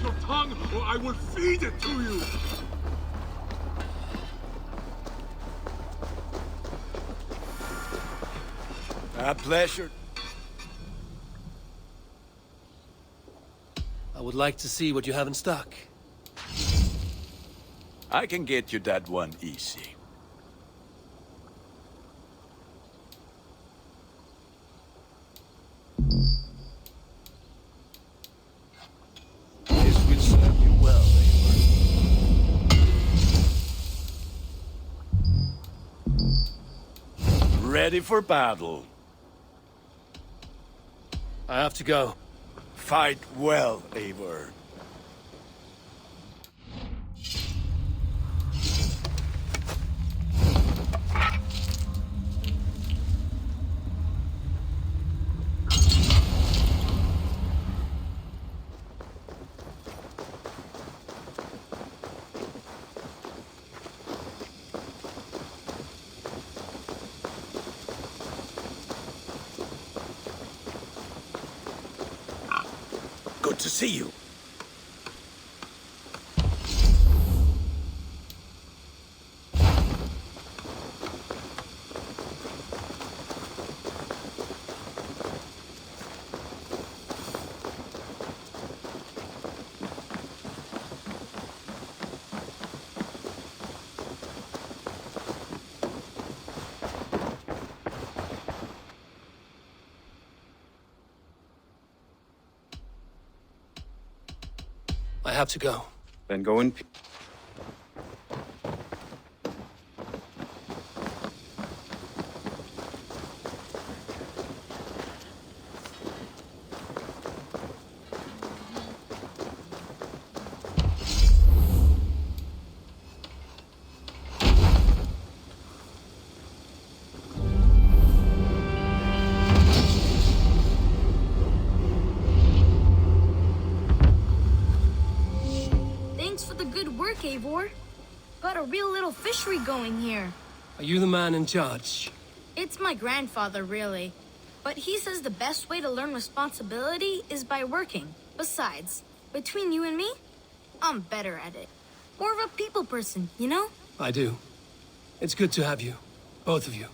your tongue, or I will feed it to you! A pleasure. I would like to see what you have in stock. I can get you that one easy. This will serve you well, Eivor. Ready for battle. I have to go. Fight well, Eivor. Good to see you. I have to go. Then go in peace. Thanks for the good work, Eivor. Got a real little fishery going here. Are you the man in charge? It's my grandfather, really. But he says the best way to learn responsibility is by working. Besides, between you and me, I'm better at it. More of a people person, you know? I do. It's good to have you. Both of you.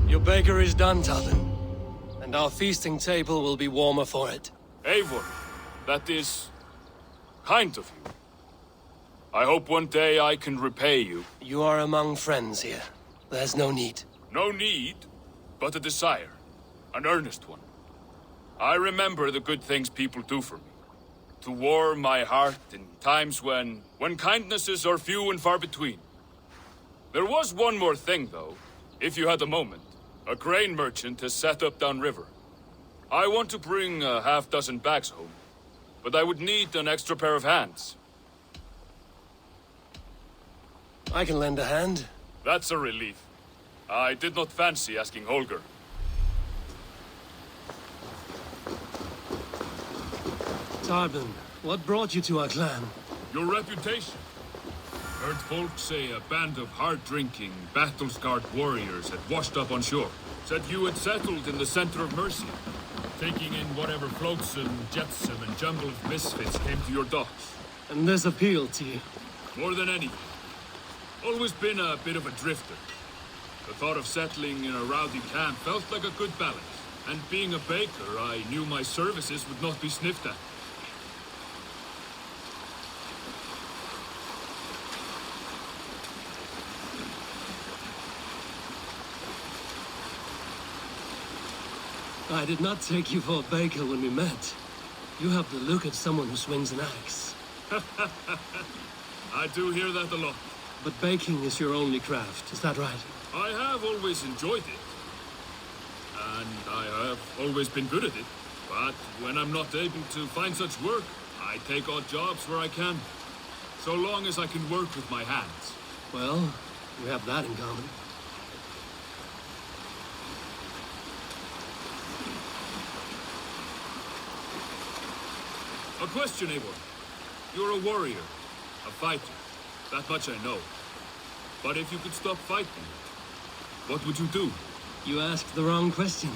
Your baker is done, Tubin. And our feasting table will be warmer for it. Eivor, that is kind of you. I hope one day I can repay you. You are among friends here. There's no need. No need, but a desire. An earnest one. I remember the good things people do for me. To warm my heart in times when kindnesses are few and far between. There was one more thing, though, if you had a moment. A grain merchant has set up downriver. I want to bring a half-dozen bags home, but I would need an extra pair of hands. I can lend a hand. That's a relief. I did not fancy asking Holger. Tarbin, what brought you to our clan? Your reputation. Heard folks say a band of hard-drinking, battle-scarred warriors had washed up on shore. Said you had settled in the center of Mercia, taking in whatever flotsam, jetsam, and jumble of misfits came to your docks. And this appealed to you? More than anything. Always been a bit of a drifter. The thought of settling in a rowdy camp felt like a good balance. And being a baker, I knew my services would not be sniffed at. I did not take you for a baker when we met. You have the look of someone who swings an axe. I do hear that a lot. But baking is your only craft, is that right? I have always enjoyed it. and I have always been good at it. But when I'm not able to find such work, I take odd jobs where I can. So long as I can work with my hands. Well, we have that in common. A question, Eivor. You're a warrior, a fighter. That much I know. But if you could stop fighting, what would you do? You asked the wrong question.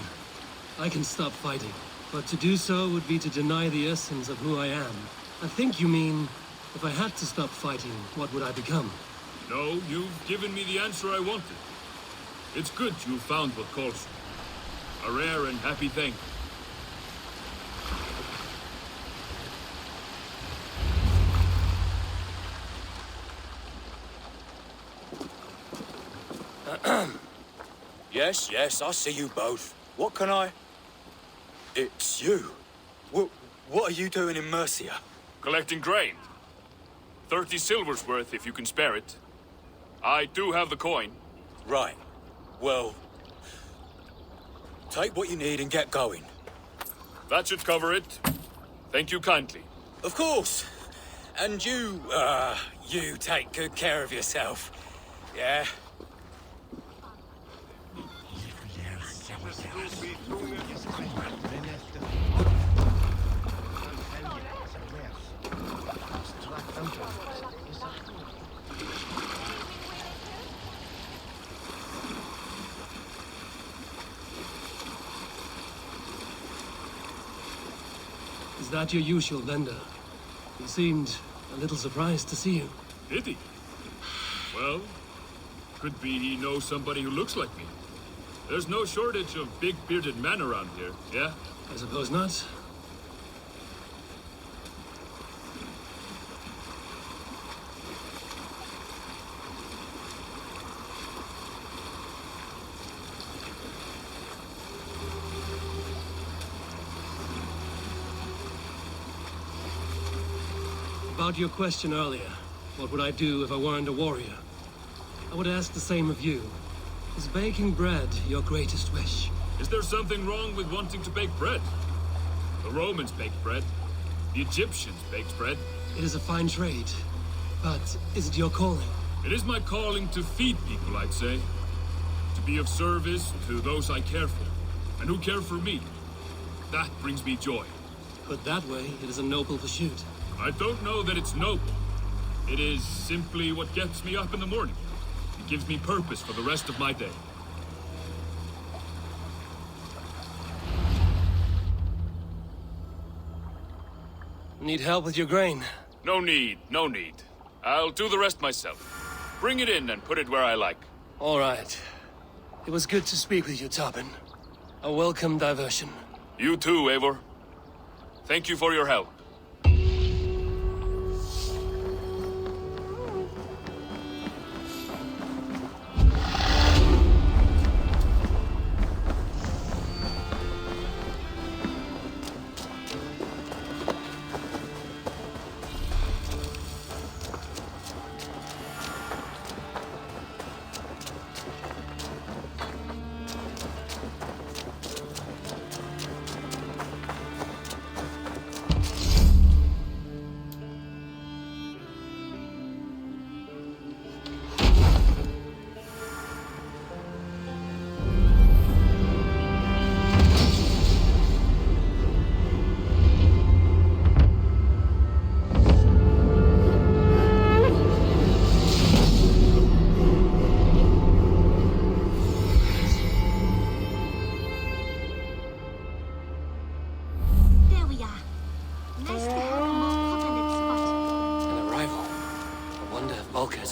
I can stop fighting, but to do so would be to deny the essence of who I am. I think you mean, if I had to stop fighting, what would I become? No, you've given me the answer I wanted. It's good you found what calls you. A rare and happy thing. Yes, I see you both. What can I... It's you. What are you doing in Mercia? Collecting grain. 30 silver's worth if you can spare it. I do have the coin. Right. Well... take what you need and get going. That should cover it. Thank you kindly. Of course. And you take good care of yourself. Yeah? Is that your usual vendor? He seemed a little surprised to see you. Did he? Well, could be he knows somebody who looks like me. There's no shortage of big bearded men around here, yeah? I suppose not. About your question earlier, what would I do if I weren't a warrior? I would ask the same of you. Is baking bread your greatest wish? Is there something wrong with wanting to bake bread? The Romans baked bread. The Egyptians baked bread. It is a fine trade, but is it your calling? It is my calling to feed people, I'd say. To be of service to those I care for, and who care for me. That brings me joy. Put that way, it is a noble pursuit. I don't know that it's noble. It is simply what gets me up in the morning. It gives me purpose for the rest of my day. Need help with your grain? No need, no need. I'll do the rest myself. Bring it in and put it where I like. All right. It was good to speak with you, Tobin. A welcome diversion. You too, Eivor. Thank you for your help.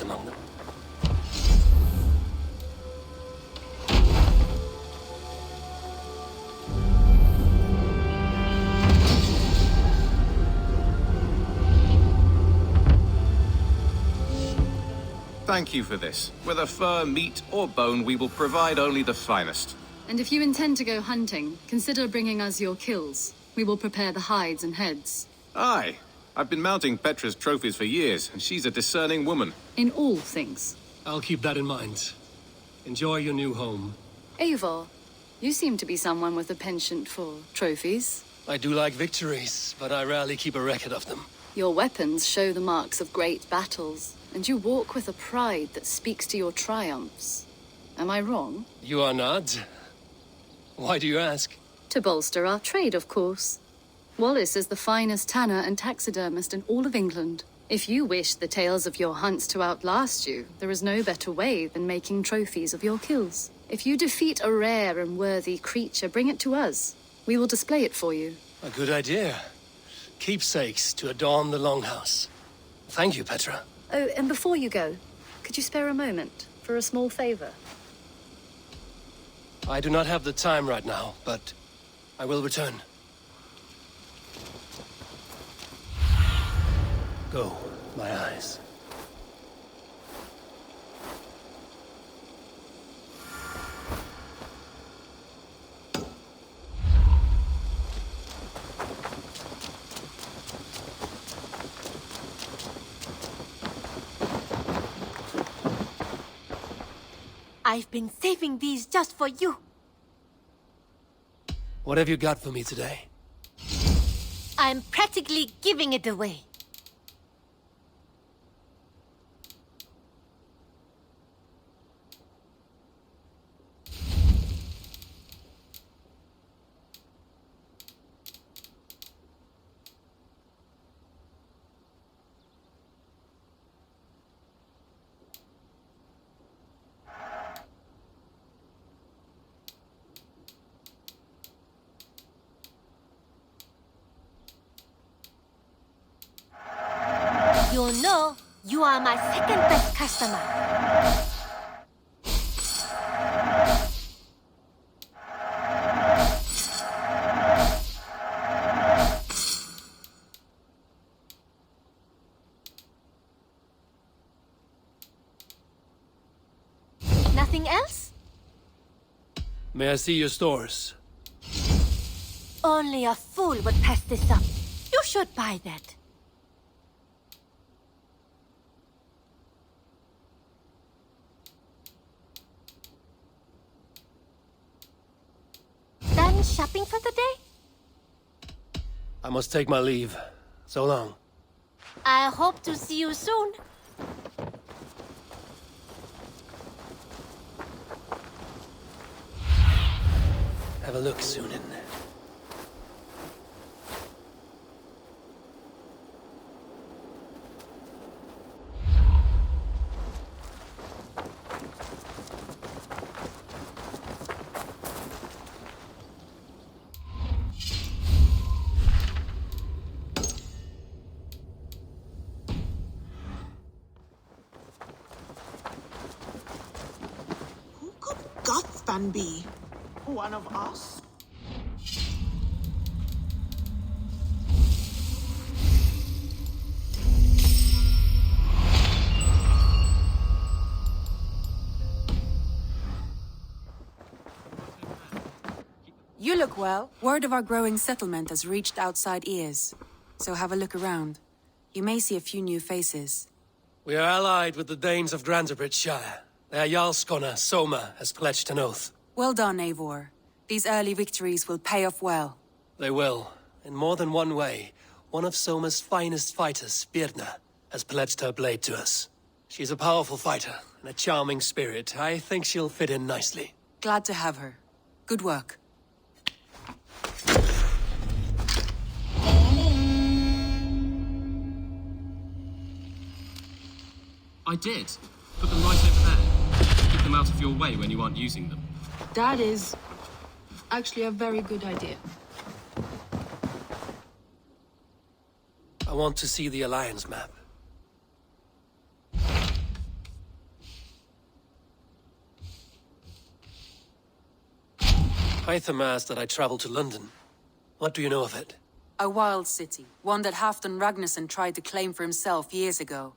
Among them. Thank you for this. Whether fur, meat, or bone, we will provide only the finest. And if you intend to go hunting, consider bringing us your kills. We will prepare the hides and heads. Aye. I've been mounting Petra's trophies for years, and she's a discerning woman. In all things. I'll keep that in mind. Enjoy your new home. Eivor, You seem to be someone with a penchant for trophies. I do like victories, but I rarely keep a record of them. Your weapons show the marks of great battles, and you walk with a pride that speaks to your triumphs. Am I wrong? You are not. Why do you ask? To bolster our trade, of course. Wallace is the finest tanner and taxidermist in all of England. If you wish the tales of your hunts to outlast you, there is no better way than making trophies of your kills. If you defeat a rare and worthy creature, bring it to us. We will display it for you. A good idea. Keepsakes to adorn the longhouse. Thank you, Petra. Oh, and before you go, could you spare a moment for a small favor? I do not have the time right now, but I will return. Go, my eyes. I've been saving these just for you. What have you got for me today? I'm practically giving it away. You know, you are my second best customer. Nothing else? May I see your stores? Only a fool would pass this up. You should buy that. Done shopping for the day? I must take my leave. So long. I hope to see you soon. Have a look, Sunan. Who could Gothspan be? One of us? You look well. Word of our growing settlement has reached outside ears. So have a look around. You may see a few new faces. We are allied with the Danes of Grantabridgeshire. Their Jarl Skona, Soma, has pledged an oath. Well done, Eivor. These early victories will pay off well. They will. In more than one way. One of Soma's finest fighters, Birna, has pledged her blade to us. She's a powerful fighter and a charming spirit. I think she'll fit in nicely. Glad to have her. Good work. I did. Put them right over there. Keep them out of your way when you aren't using them. That is actually a very good idea. I want to see the Alliance map. Hytham asked that I travel to London. What do you know of it? A wild city. One that Halfdan Ragnarsson tried to claim for himself years ago.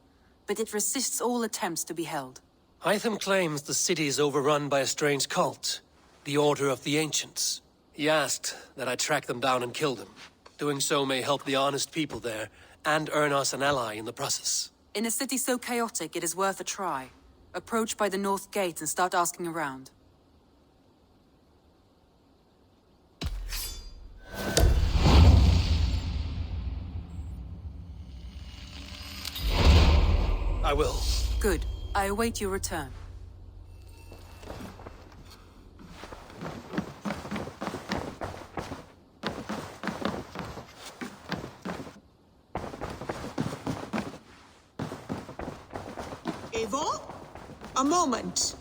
But it resists all attempts to be held. Hytham claims the city is overrun by a strange cult, the Order of the Ancients. He asked that I track them down and kill them. Doing so may help the honest people there, and earn us an ally in the process. In a city so chaotic, it is worth a try. Approach by the North Gate and start asking around. I will. Good. I await your return. Eivor? A moment.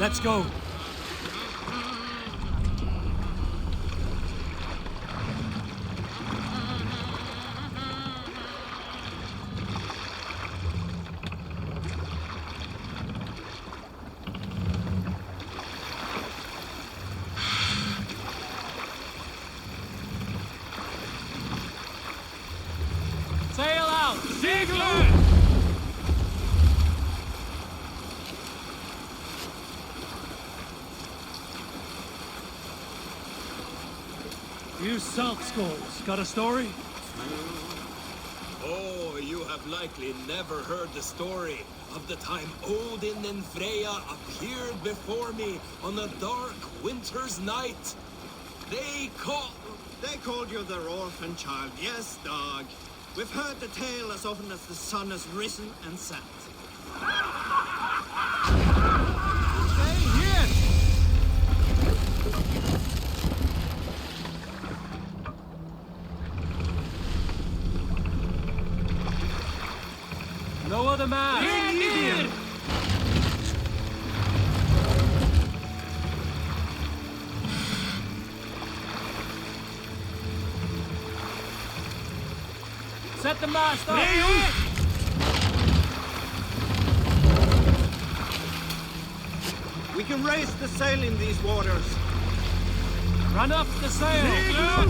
Let's go. Sail out! Segler! You salt skulls, got a story? Oh, you have likely never heard the story of the time Odin and Freya appeared before me on a dark winter's night. They called you their orphan child, yes, dog. We've heard the tale as often as the sun has risen and set. Stay here! No other man! Here! Set the mast up! We can raise the sail in these waters. Run up the sail!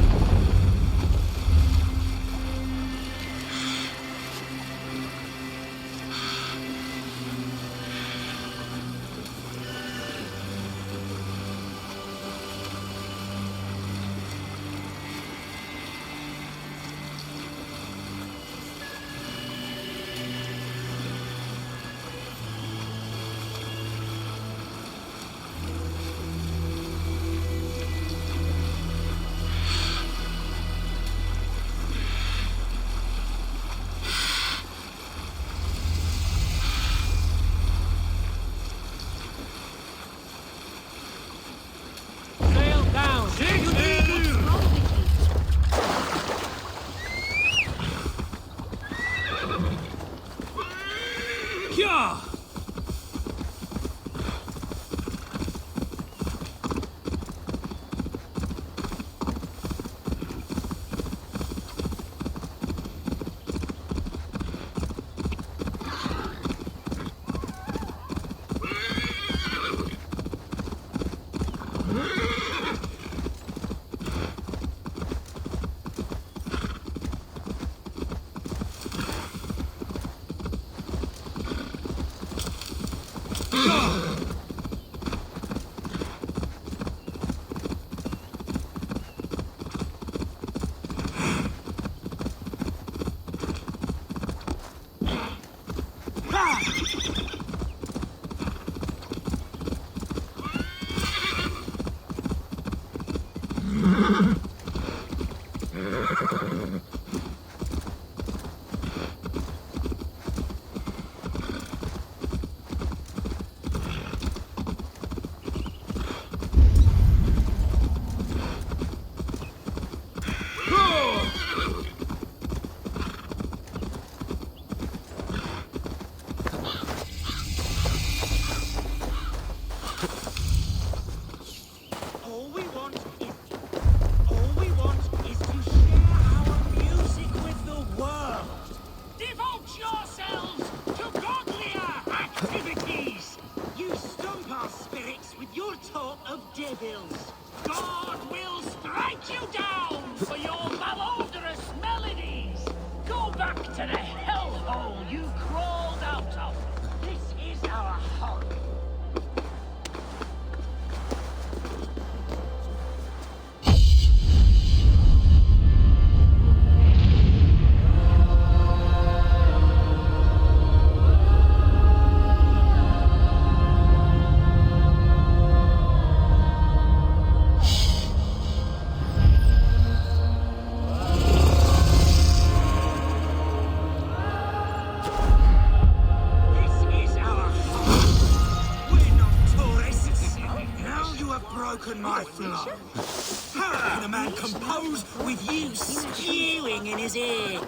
with your talk of devils. God will strike you down for your malodorous melodies. Go back to the hellhole you crawled out of. This is our home. Broken my flow. How can a man compose with you spewing in his ear?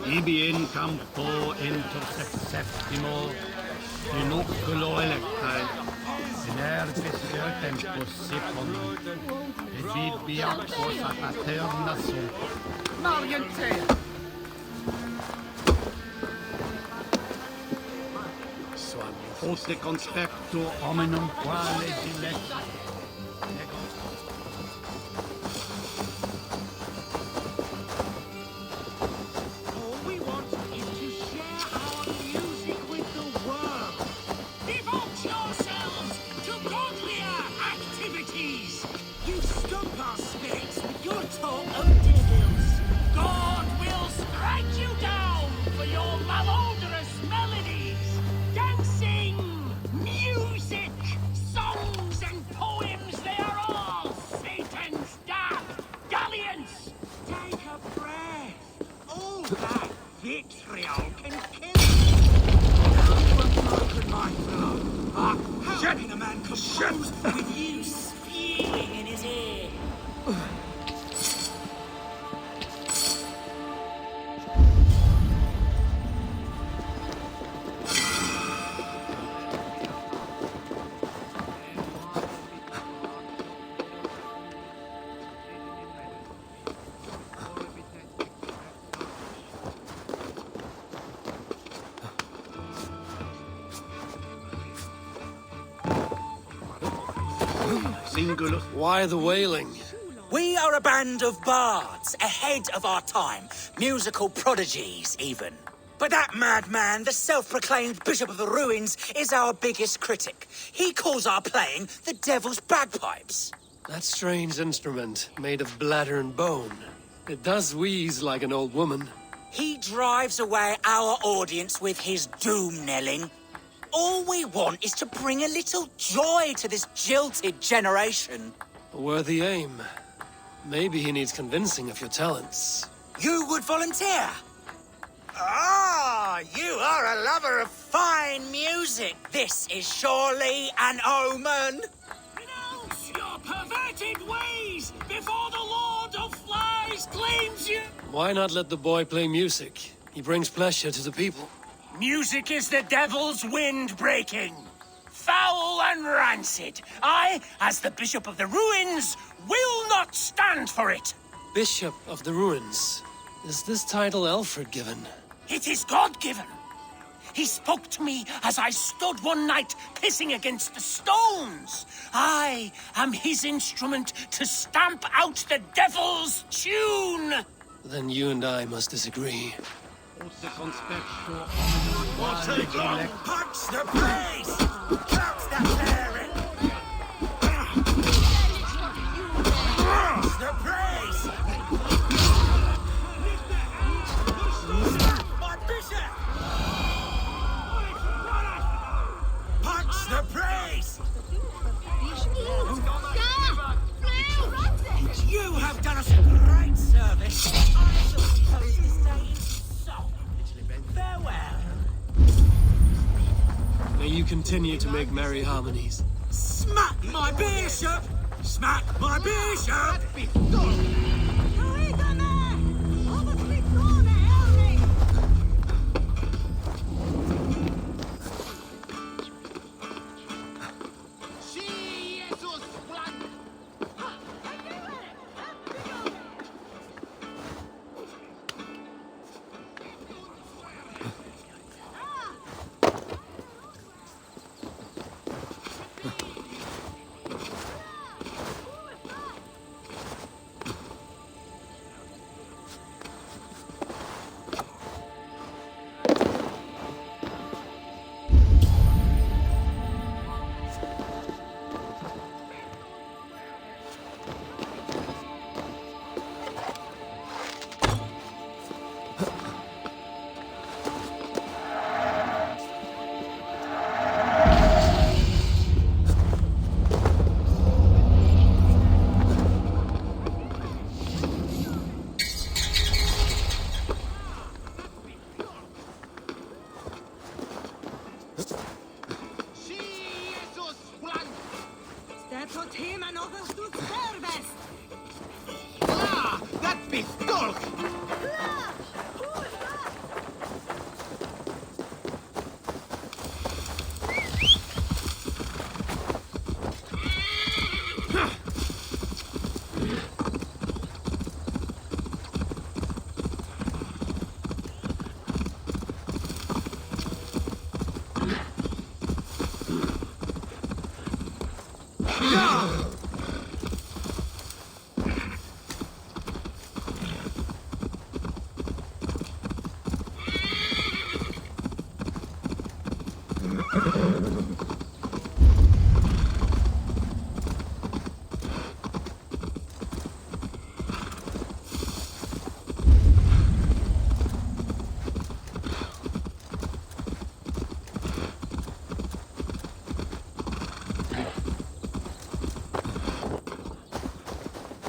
Ibi in campo inter septimo inuculo electae inertis tempus sipon et vid biacos a paterna sum. Mariente! Poste conspecto hominum quale dilecta. Vitriol can kill you. Now you have broken my flow. How can a man compose with you spewing in his ear? Why the wailing? We are a band of bards, ahead of our time. Musical prodigies, even. But that madman, the self-proclaimed Bishop of the Ruins, is our biggest critic. He calls our playing the Devil's Bagpipes. That strange instrument, made of bladder and bone. It does wheeze like an old woman. He drives away our audience with his doom-knelling. All we want is to bring a little joy to this jilted generation. A worthy aim. Maybe he needs convincing of your talents. You would volunteer? Ah, you are a lover of fine music. This is surely an omen. Renounce your perverted ways before the Lord of Flies claims you. Why not let the boy play music? He brings pleasure to the people. Music is the devil's wind breaking. Foul and rancid. I, as the Bishop of the Ruins, will not stand for it. Bishop of the Ruins. Is this title Alfred given? It is God-given. He spoke to me as I stood one night pissing against the stones. I am his instrument to stamp out the devil's tune. Then you and I must disagree. Punch the place! Catch the cleric! Punch the place! My bishop! Punch the place! You have done us a great service. I shall propose this day in song. Farewell. May you continue to make merry harmonies. Smack my bishop! Smack my bishop! Ah! That pistol!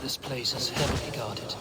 This place is heavily guarded.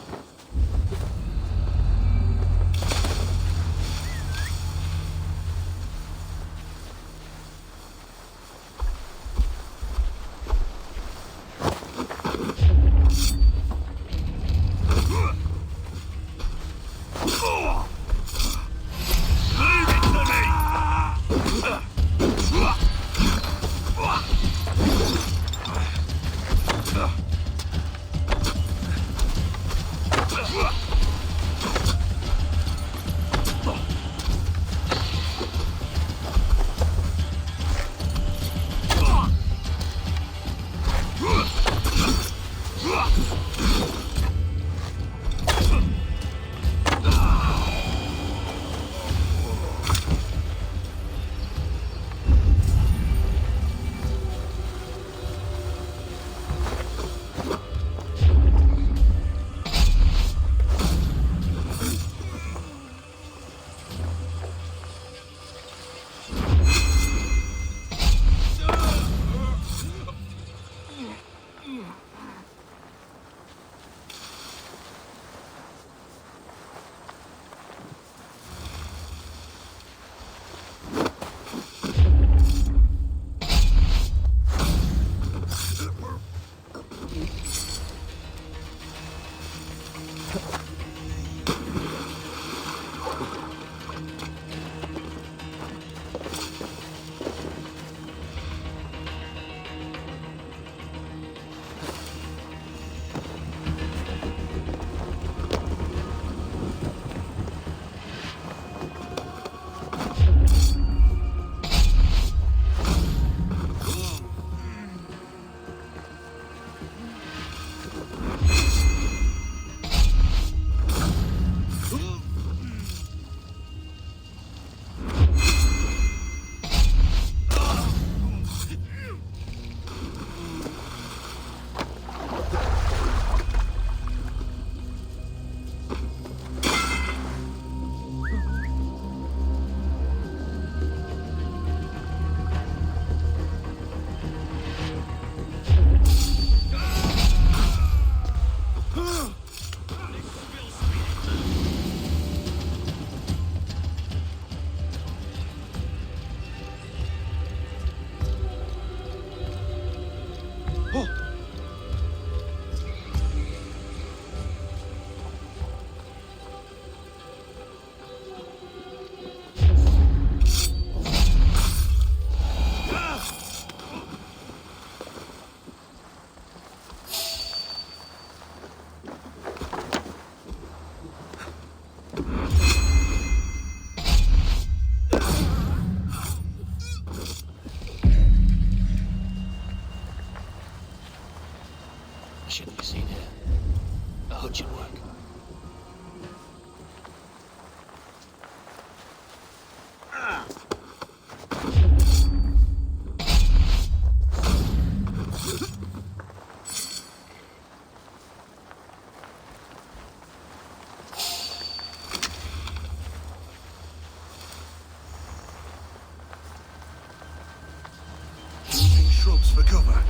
Shouldn't be seen here. A hood should work. Shrubs for cover.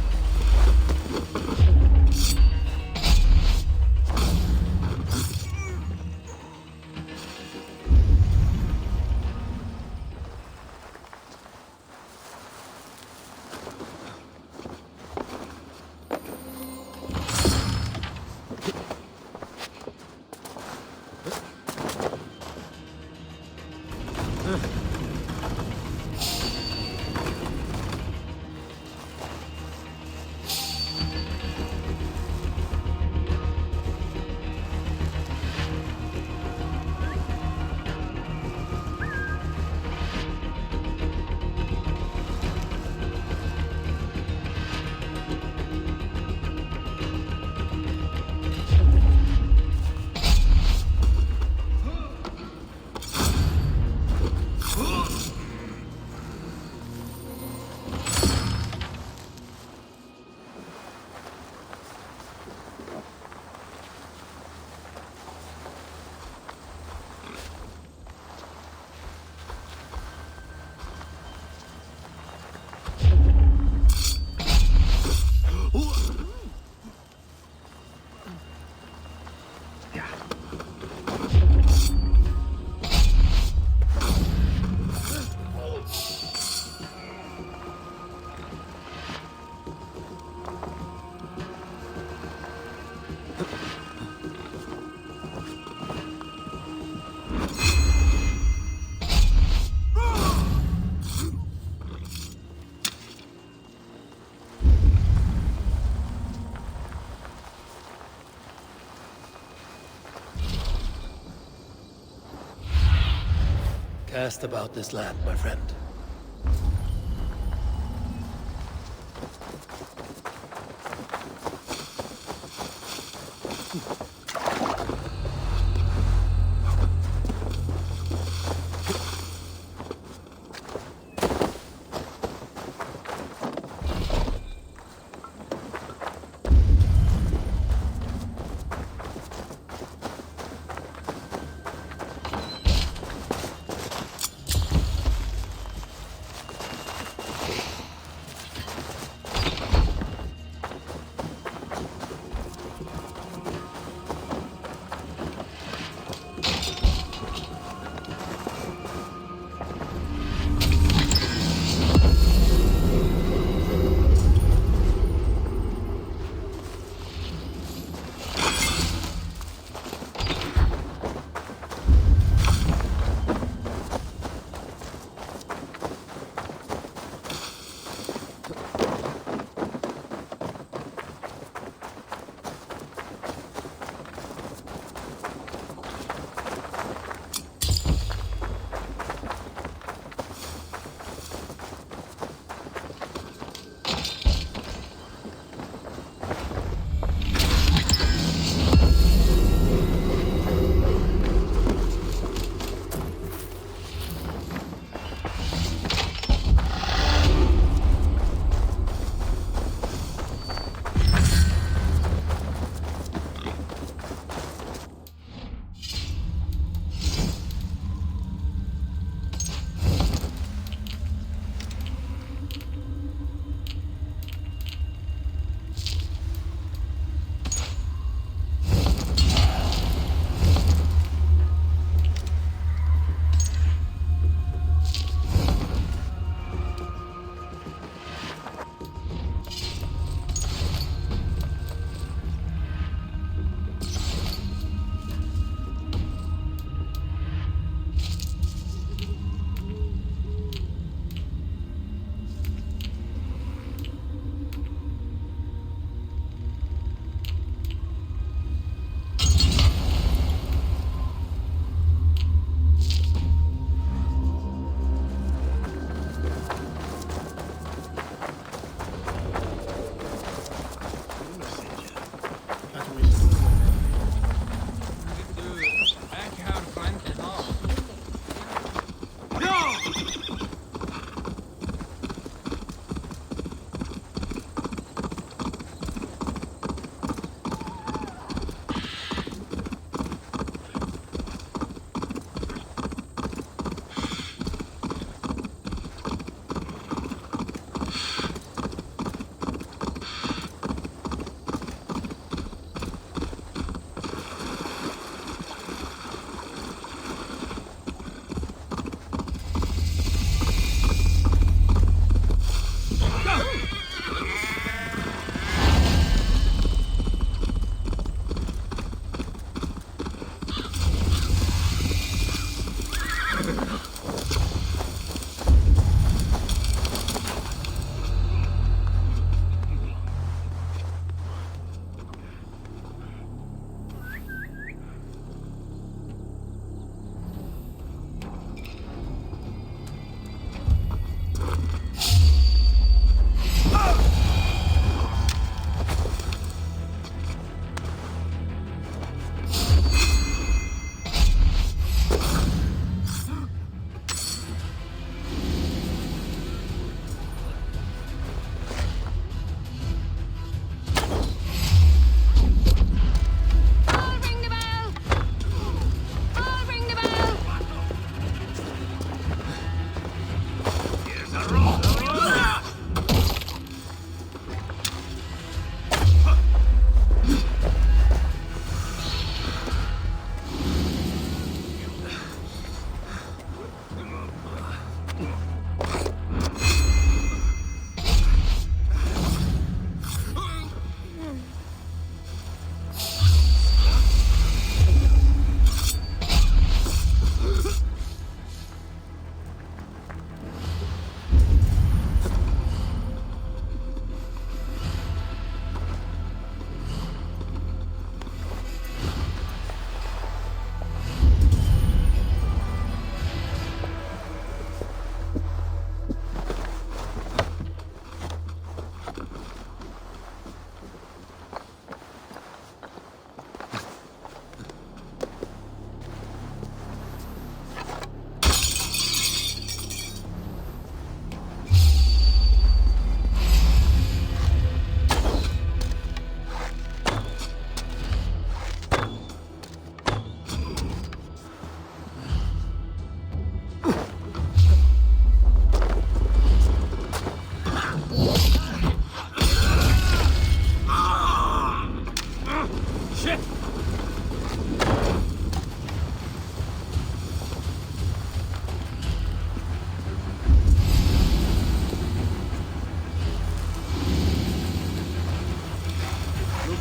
Cast about this land, my friend.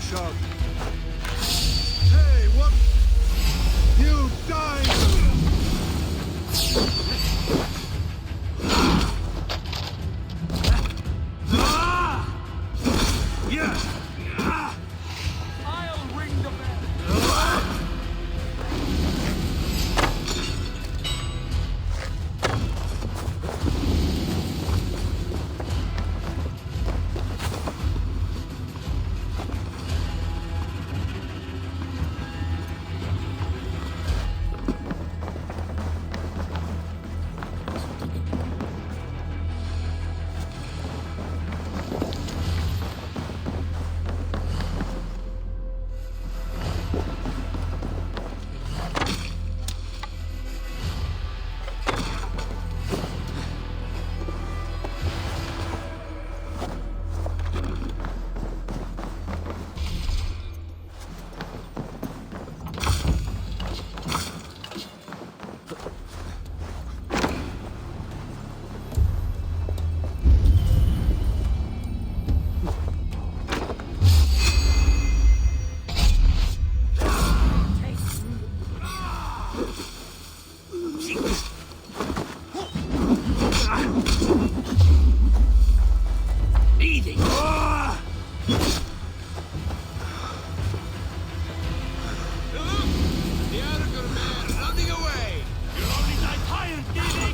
shot. Hey, what? You died! Yes! I'll ring the bell. Eating! The Aragorn man running away! You're only that tired, Didi!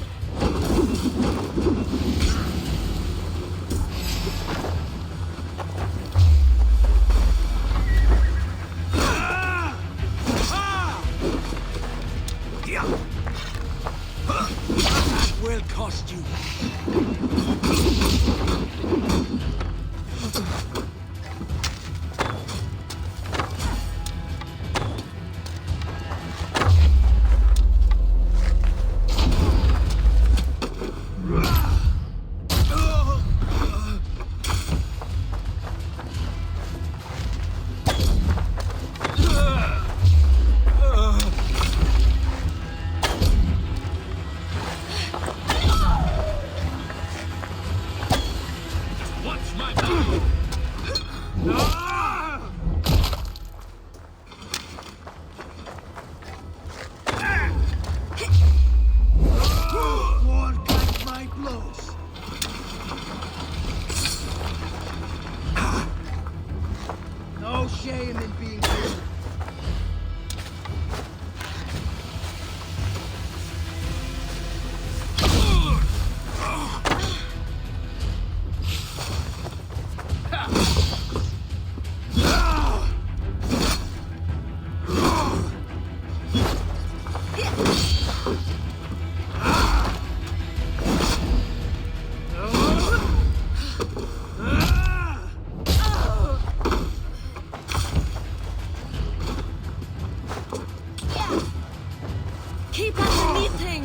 That will cost you. Watch my back! Won't catch my blows. No shame in being here. Keep at the meeting!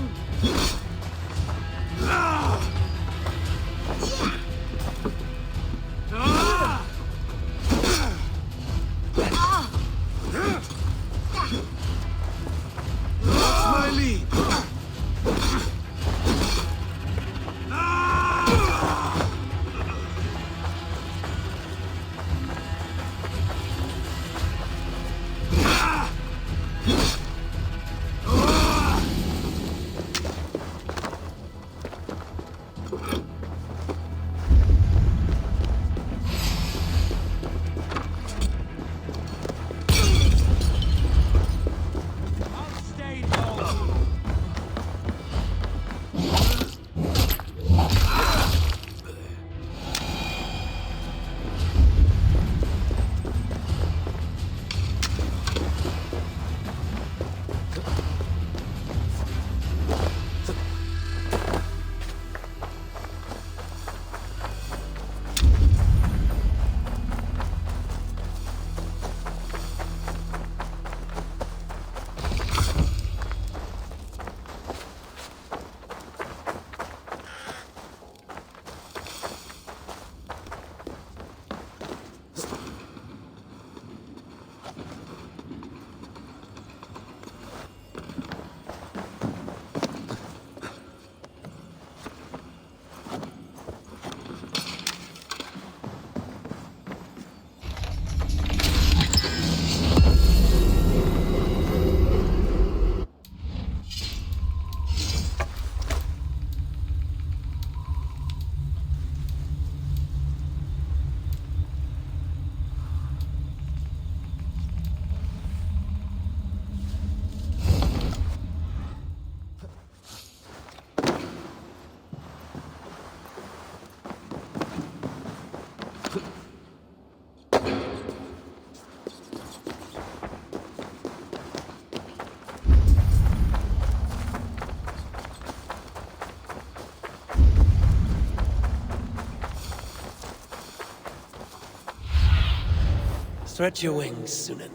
Stretch your wings, Sunan.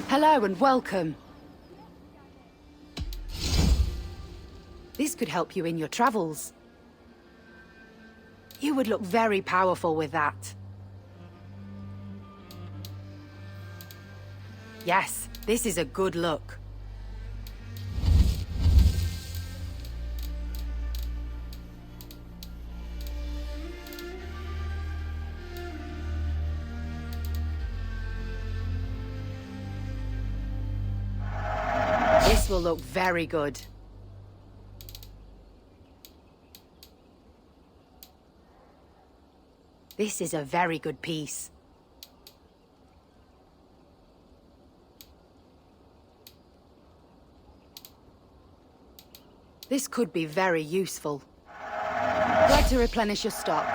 Hello and welcome. This could help you in your travels. You would look very powerful with that. Yes, this is a good look. This will look very good. This is a very good piece. This could be very useful. Glad to replenish your stock.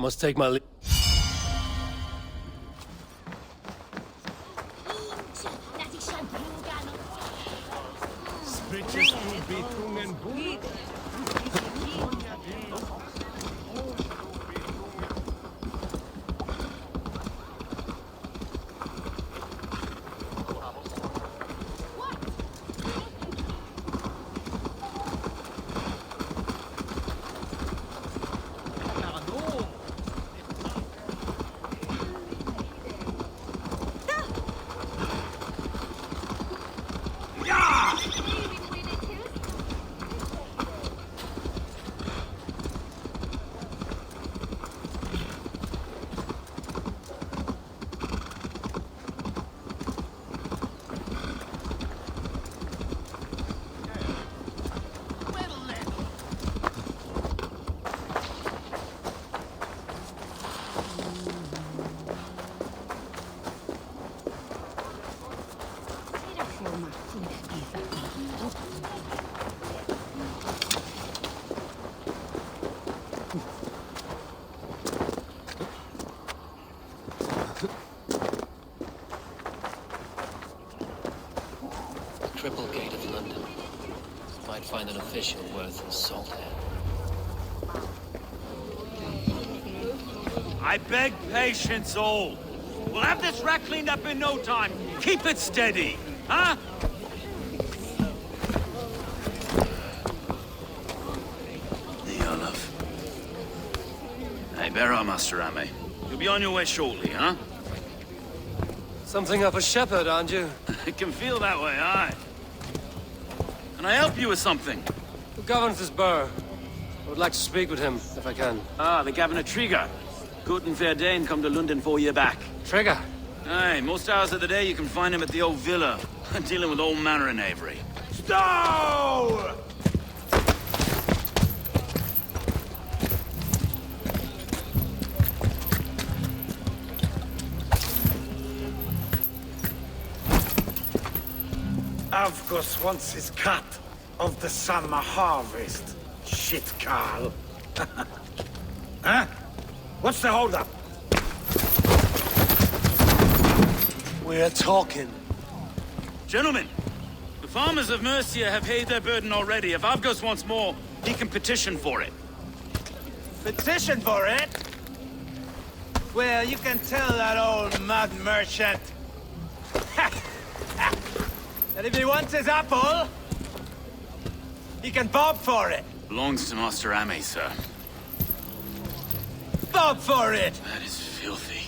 must take my leave. Triple gate of London. Might find an official worth his salt here. I beg patience, all. We'll have this wreck cleaned up in no time. Keep it steady, huh? The Olaf. Hey, bear up, Master Ame. You'll be on your way shortly, huh? Something of a shepherd, aren't you? It can feel that way, aye. Can I help you with something? Who governs this burgh? I would like to speak with him, if I can. Ah, the Governor Trigger. Good and fair Dane come to London 4 year back. Trigger? Aye, most hours of the day you can find him at the old villa, dealing with all manner in Avery. Stow! Avgos wants his cut of the summer harvest. Shit, Carl. Huh? What's the holdup? We're talking. Gentlemen, the farmers of Mercia have paid their burden already. If Avgos wants more, he can petition for it. Petition for it? Well, you can tell that old mud merchant that if he wants his apple, he can bob for it. Belongs to Master Ame, sir. Bob for it! That is filthy.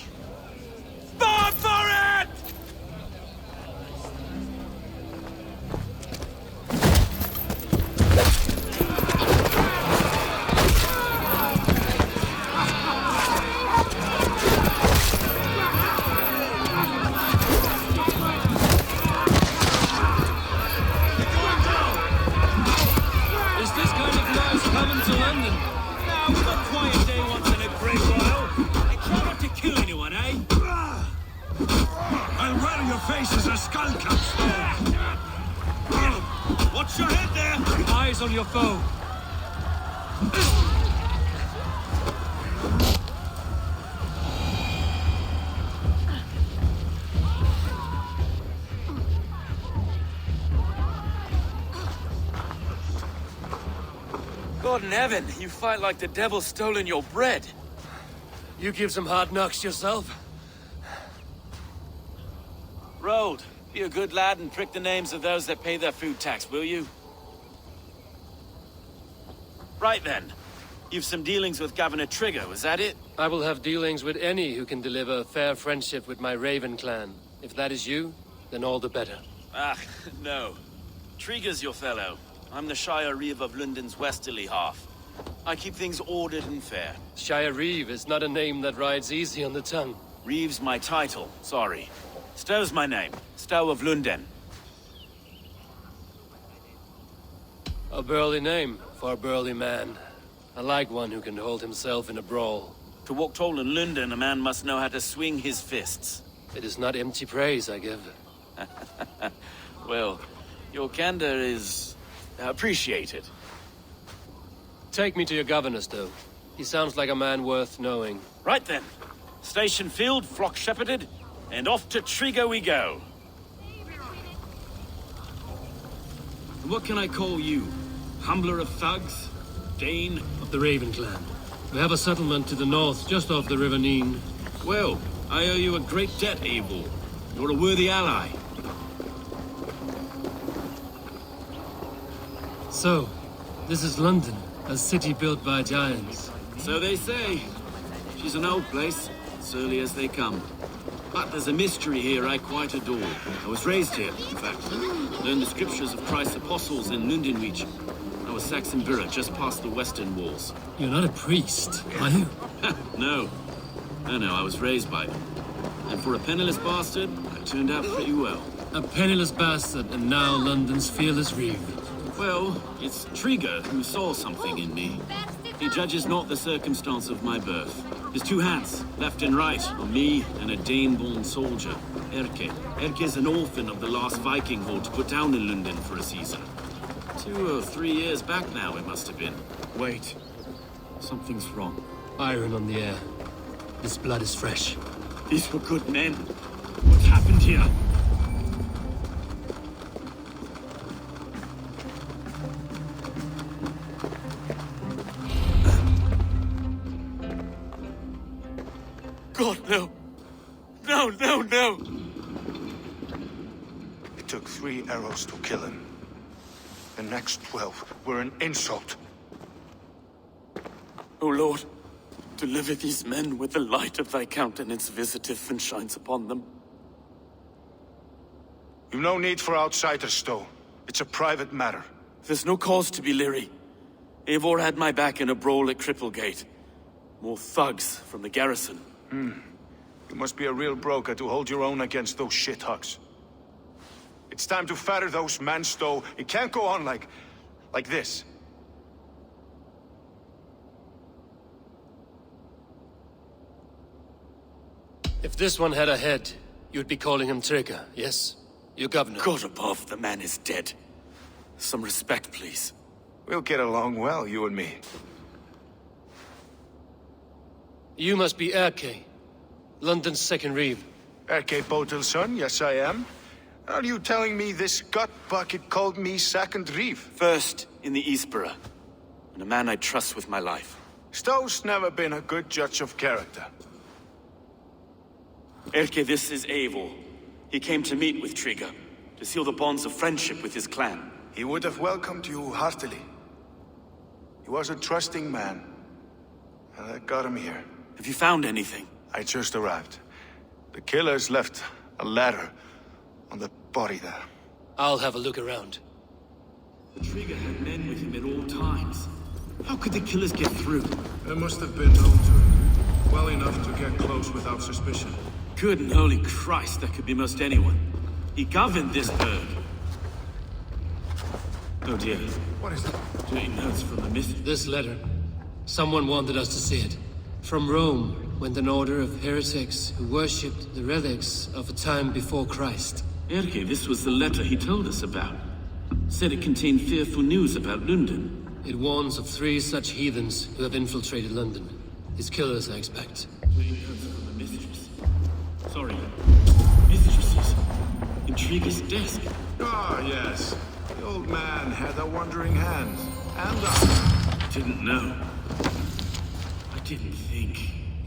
Bob for it! Faces are skull caps. Watch your head there! Eyes on your foe. God in heaven, you fight like the devil's stolen your bread. You give some hard knocks yourself. Road, be a good lad and prick the names of those that pay their food tax, will you? Right then. You've some dealings with Governor Trigger, was that it? I will have dealings with any who can deliver a fair friendship with my Raven clan. If that is you, then all the better. Ah, no. Trigger's your fellow. I'm the Shire Reeve of London's westerly half. I keep things ordered and fair. Shire Reeve is not a name that rides easy on the tongue. Reeve's my title, sorry. Stow's my name. Stow of London. A burly name for a burly man. I like one who can hold himself in a brawl. To walk tall in London, a man must know how to swing his fists. It is not empty praise I give. Well, your candor is appreciated. Take me to your governor, Stow. He sounds like a man worth knowing. Right then. Station field, flock shepherded, and off to Triga we go. What can I call you? Humbler of thugs? Dane? Of the Raven clan. We have a settlement to the north, just off the River Neen. Well, I owe you a great debt, Eivor. You're a worthy ally. So, this is London, a city built by giants. So they say. She's an old place, surly as they come. But there's a mystery here I quite adore. I was raised here, in fact. Learned the scriptures of Christ's apostles in Lundenreach. I was Saxon Borough, just past the western walls. You're not a priest, are you? No. No, I was raised by them. And for a penniless bastard, I turned out pretty well. A penniless bastard, and now London's fearless reeve. Well, it's Triga who saw something in me. He judges not the circumstance of my birth. His two hands, left and right, on me and a Dane-born soldier, Erke. Erke's an orphan of the last Viking horde put down in London for a season. 2 or 3 years back now, it must have been. Wait. Something's wrong. Iron on the air. This blood is fresh. These were good men. What's happened here? God, no. No, no, no! It took 3 arrows to kill him. The next 12 were an insult. O Lord, deliver these men with the light of thy countenance visiteth and shines upon them. You've no need for outsiders, Stowe. It's a private matter. There's no cause to be leery. Eivor had my back in a brawl at Cripplegate. More thugs from the garrison. You must be a real broker to hold your own against those shithugs. It's time to fetter those men, Stowe. It can't go on like this. If this one had a head, you'd be calling him Trigger, yes? Your governor. God above, the man is dead. Some respect, please. We'll get along well, you and me. You must be Erke, London's second reeve. Erke Botel's son, yes I am. Are you telling me this gut bucket called me second reeve? First in the Eastborough, and a man I trust with my life. Stowe's never been a good judge of character. Erke, this is Eivor. He came to meet with Triga, to seal the bonds of friendship with his clan. He would have welcomed you heartily. He was a trusting man, and I got him here. Have you found anything? I just arrived. The killers left a letter on the body there. I'll have a look around. Triga had men with him at all times. How could the killers get through? There must have been known to him. Well enough to get close without suspicion. Good and holy Christ, that could be most anyone. He governed this burg. Oh dear. What is it? Doing notes from the myth. This letter. Someone wanted us to see it. From Rome went an order of heretics who worshipped the relics of a time before Christ. Erke, this was the letter he told us about. Said it contained fearful news about London. It warns of 3 such heathens who have infiltrated London. His killers, I expect. Doing notes from the mistress. Sorry. Mistresses. In Triga's desk. Ah, yes. The old man had a wandering hand. And I didn't know. I didn't think.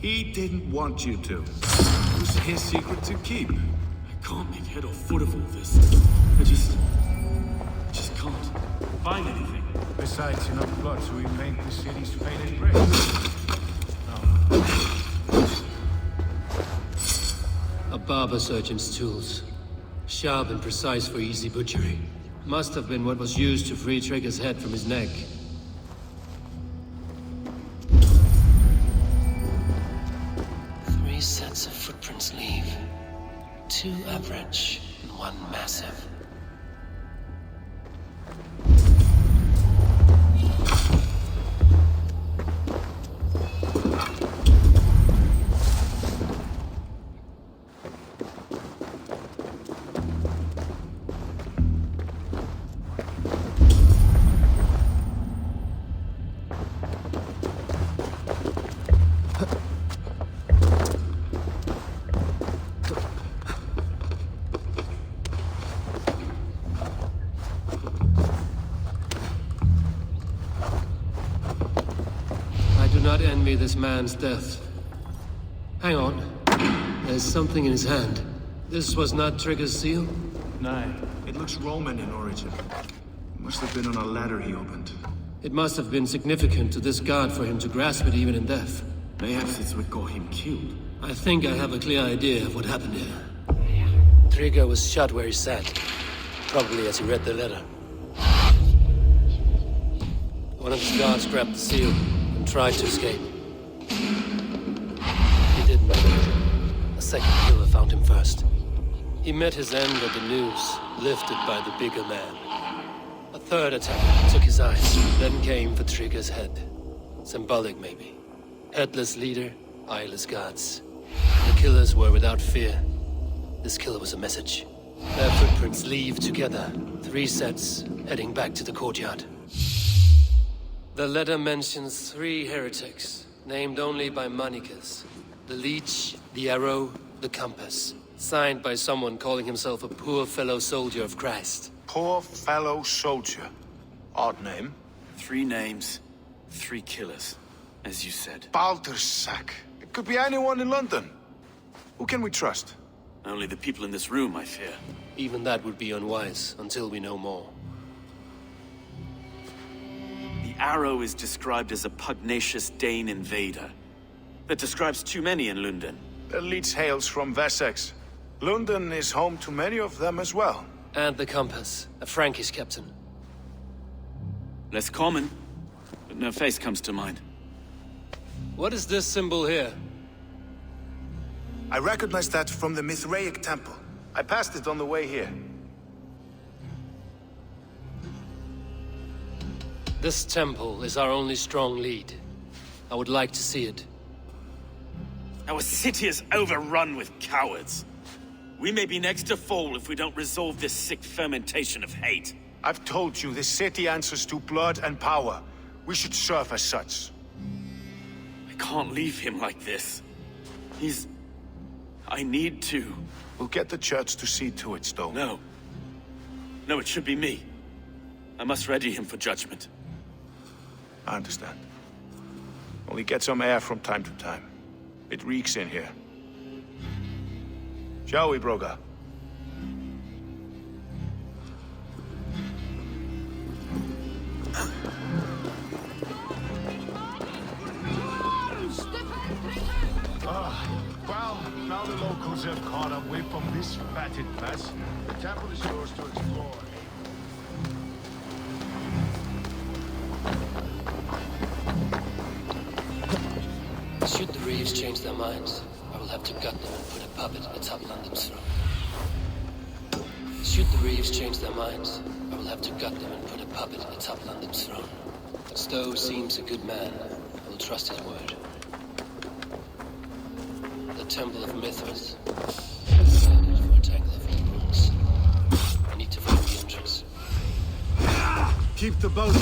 He didn't want you to. It was his secret to keep. I can't make head or foot of all this. I just can't find anything. Besides enough blood to remain the city's faded grace. A barber surgeon's tools. Sharp and precise for easy butchery. Must have been what was used to free Trigger's head from his neck. Three sets of footprints leave. 2 average and 1 massive. me this man's death. Hang on. There's something in his hand. This was not Trigger's seal? No, it looks Roman in origin. Must have been on a ladder he opened. It must have been significant to this god for him to grasp it even in death. Perhaps it's what got him killed. I think I have a clear idea of what happened here. Trigger was shot where he sat. Probably as he read the letter. One of his guards grabbed the seal and tried to escape. He didn't. A second killer found him first. He met his end at the noose, lifted by the bigger man. A third attack took his eyes, then came for Trigger's head. Symbolic, maybe. Headless leader, eyeless guards. The killers were without fear. This killer was a message. Their footprints leave together. 3 sets, heading back to the courtyard. The letter mentions 3 heretics, named only by Manicus. The Leech, the Arrow, the Compass. Signed by someone calling himself a poor fellow soldier of Christ. Poor fellow soldier. Odd name. 3 names, 3 killers, as you said. Baldersack. It could be anyone in London. Who can we trust? Only the people in this room, I fear. Even that would be unwise, until we know more. The Arrow is described as a pugnacious Dane invader. That describes too many in London. The Leech hails from Wessex. London is home to many of them as well. And the Compass, a Frankish captain. Less common, but no face comes to mind. What is this symbol here? I recognize that from the Mithraic temple. I passed it on the way here. This temple is our only strong lead. I would like to see it. Our city is overrun with cowards. We may be next to fall if we don't resolve this sick fermentation of hate. I've told you, this city answers to blood and power. We should serve as such. I can't leave him like this. I need to. We'll get the church to see to it, Stone. No. No, it should be me. I must ready him for judgment. I understand. Only get some air from time to time. It reeks in here. Shall we, Broga? Well, now the locals have caught up with from this fatted mess. The temple is yours to explore. Should the Reeves change their minds, I will have to gut them and put a puppet atop London's throne. Should the Reeves change their minds, I will have to gut them and put a puppet atop London's throne. Stowe seems a good man. I will trust his word. The Temple of Mithras. Guarded for a tangle of old ruins. I need to find the entrance. Keep the boat.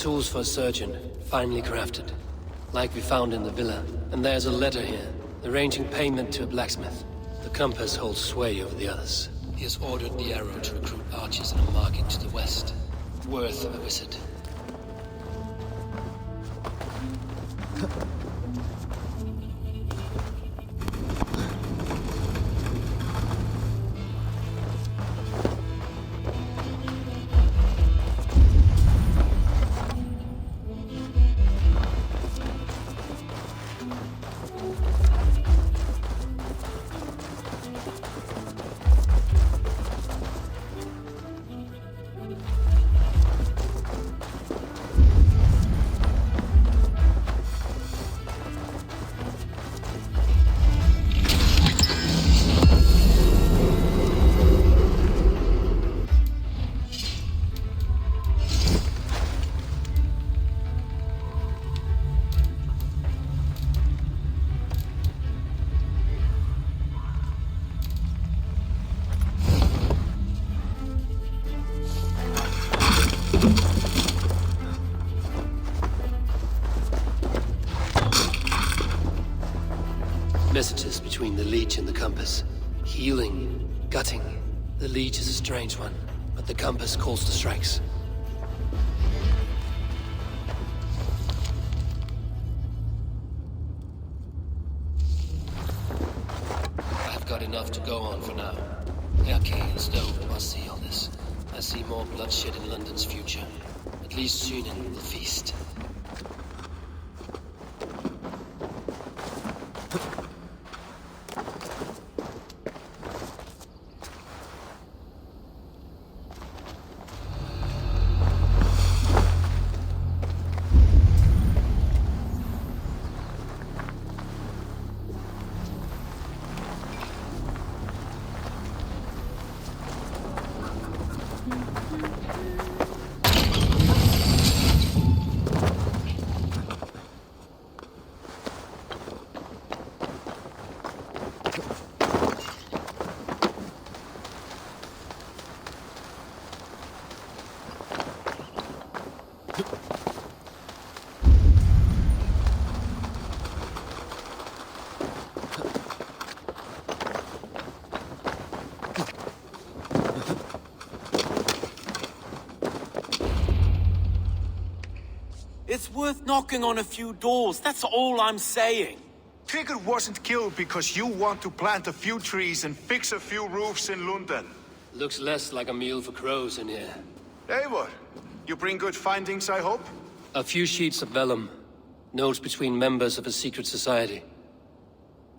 tools for a surgeon, finely crafted. Like we found in the villa. And there's a letter here, arranging payment to a blacksmith. The compass holds sway over the others. He has ordered the arrow to recruit archers in a market to the west. Worth a visit. Messages between the Leech and the compass. Healing, gutting. The Leech is a strange one, but the compass calls the strikes. I've got enough to go on for now. Erke and Stowe must see all this. I see more bloodshed in London's future. At least Sunan will feast. It's worth knocking on a few doors, that's all I'm saying. Tigger wasn't killed because you want to plant a few trees and fix a few roofs in London. Looks less like a meal for crows in here. Eivor, you bring good findings, I hope? A few sheets of vellum. Notes between members of a secret society.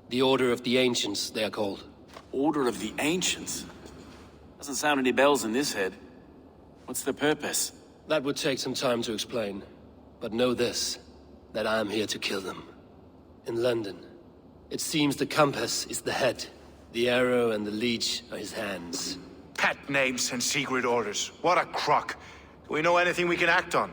The Order of the Ancients, they are called. Order of the Ancients? Doesn't sound any bells in this head. What's the purpose? That would take some time to explain. But know this, that I am here to kill them. In London, it seems the compass is the head. The arrow and the leech are his hands. Pet names and secret orders. What a crock. Do we know anything we can act on?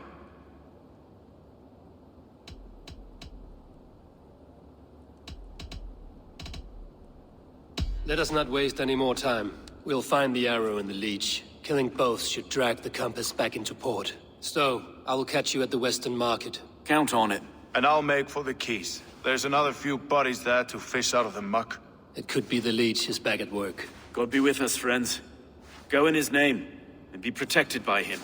Let us not waste any more time. We'll find the arrow and the leech. Killing both should drag the compass back into port. Stowe, I will catch you at the Western Market. Count on it. And I'll make for the keys. There's another few bodies there to fish out of the muck. It could be the leech is back at work. God be with us, friends. Go in his name, and be protected by him.